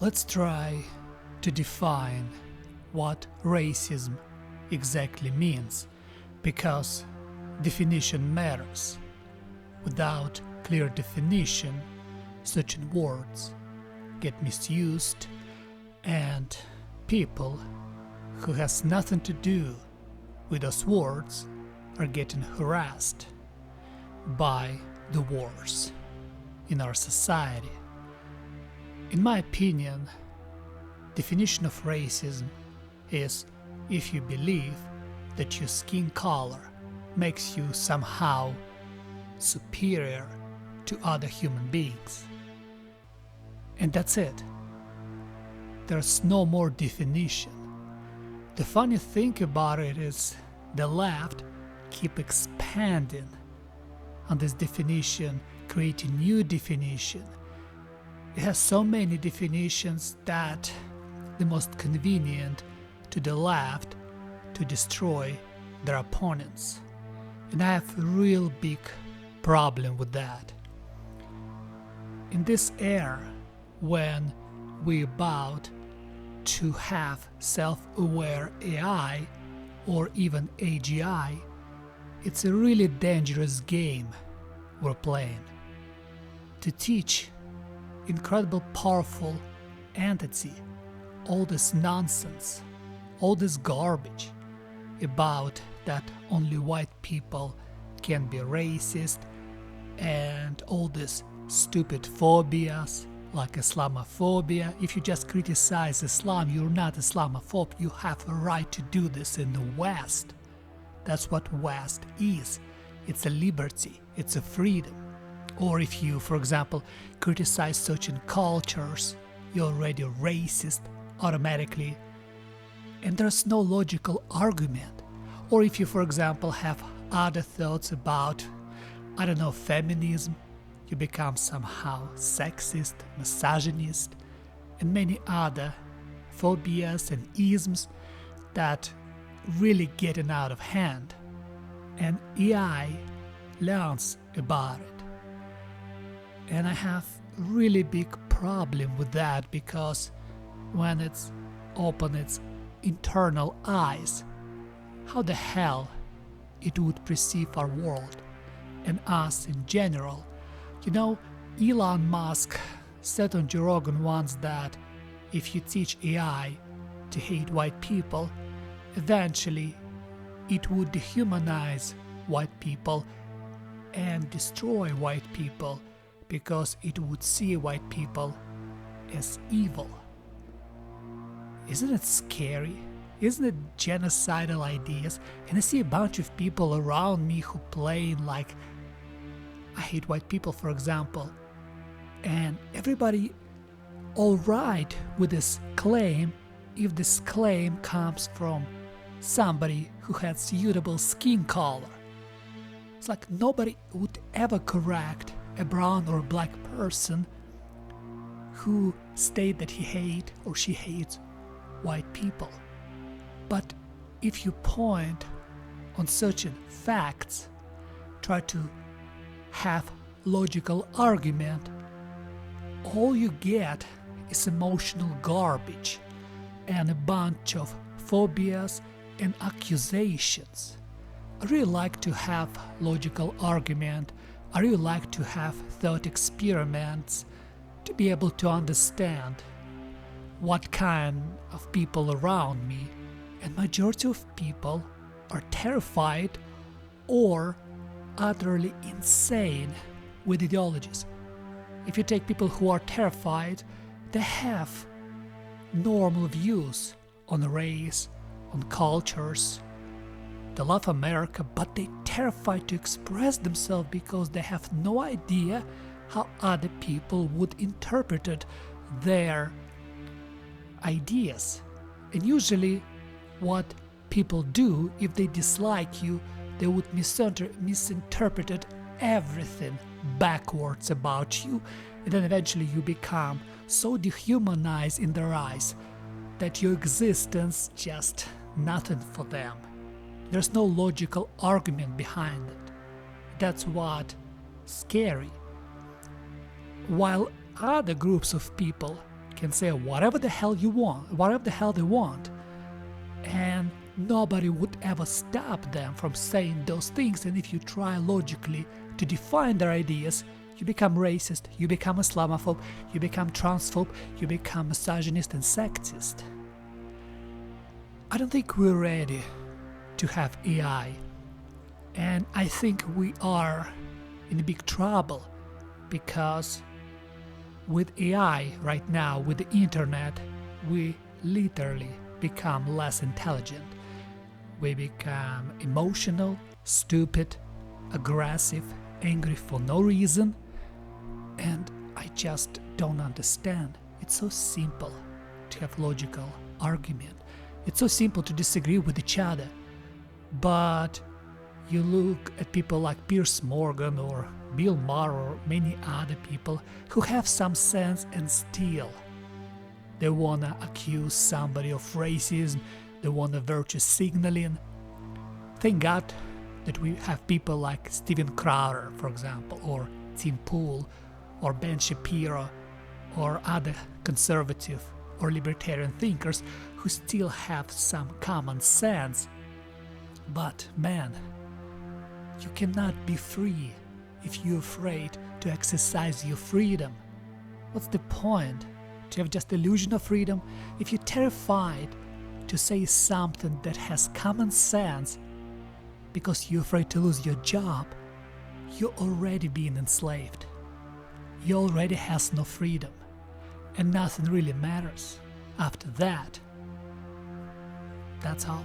Let's try to define what racism exactly means, because definition matters. Without clear definition, certain words get misused and people who has nothing to do with those words are getting harassed by the wars in our society. In my opinion, definition of racism is if you believe that your skin color makes you somehow superior to other human beings. And that's it. There's no more definition. The funny thing about it is the left keep expanding on this definition, creating new definition. It has so many definitions that the most convenient to the left to destroy their opponents. And I have a real big problem with that. In this era, when we're about to have self-aware AI or even K.G.I, it's a really dangerous game we're playing. To teach incredible powerful entity all this nonsense, all this garbage about that only white people can be racist and all these stupid phobias like Islamophobia. If you just criticize Islam, you're not Islamophobe. You have a right to do this in the West. That's what West is. It's a liberty. It's a freedom. Or if you, for example, criticize certain cultures, you're already racist automatically. And there's no logical argument. Or if you, for example, have other thoughts about, I don't know, feminism, you become somehow sexist, misogynist, and many other phobias and isms that really getting out of hand. And AI learns about it. And I have really big problem with that, because when it's open its internal eyes, how the hell it would perceive our world and us in general. You know, Elon Musk said on Joe Rogan once that if you teach AI to hate white people, eventually it would dehumanize white people and destroy white people, because it would see white people as evil. Isn't it scary? Isn't it genocidal ideas? And I see a bunch of people around me who playing like I hate white people, for example, and everybody alright with this claim if this claim comes from somebody who has suitable skin color. It's like nobody would ever correct a brown or black person who state that he hates or she hates white people. But if you point on certain facts, try to have logical argument, all you get is emotional garbage and a bunch of phobias and accusations. I really like to have logical argument. I really like to have thought experiments to be able to understand what kind of people around me. And majority of people are terrified or utterly insane with ideologies. If you take people who are terrified, they have normal views on race, on cultures. They love America, but they're terrified to express themselves because they have no idea how other people would interpret their ideas. And usually what people do, if they dislike you, they would misinterpret everything backwards about you, and then eventually you become so dehumanized in their eyes that your existence just nothing for them. There's no logical argument behind it. That's what scary. While other groups of people can say whatever the hell you want, whatever the hell they want, and nobody would ever stop them from saying those things. And if you try logically to define their ideas, you become racist, you become Islamophobe, you become transphobe, you become misogynist and sexist. I don't think we're ready to have AI, and I think we are in big trouble, because with AI right now, with the internet, we literally become less intelligent. We become emotional, stupid, aggressive, angry for no reason, and I just don't understand. It's so simple to have logical argument. It's so simple to disagree with each other. But you look at people like Piers Morgan or Bill Maher or many other people who have some sense, and still they wanna accuse somebody of racism, they wanna virtue signaling. Thank God that we have people like Steven Crowder, for example, or Tim Pool, or Ben Shapiro, or other conservative or libertarian thinkers who still have some common sense. But man, you cannot be free if you're afraid to exercise your freedom. What's the point? To have just illusion of freedom? If you're terrified to say something that has common sense because you're afraid to lose your job, you're already being enslaved. You already has no freedom, and nothing really matters after that. That's all.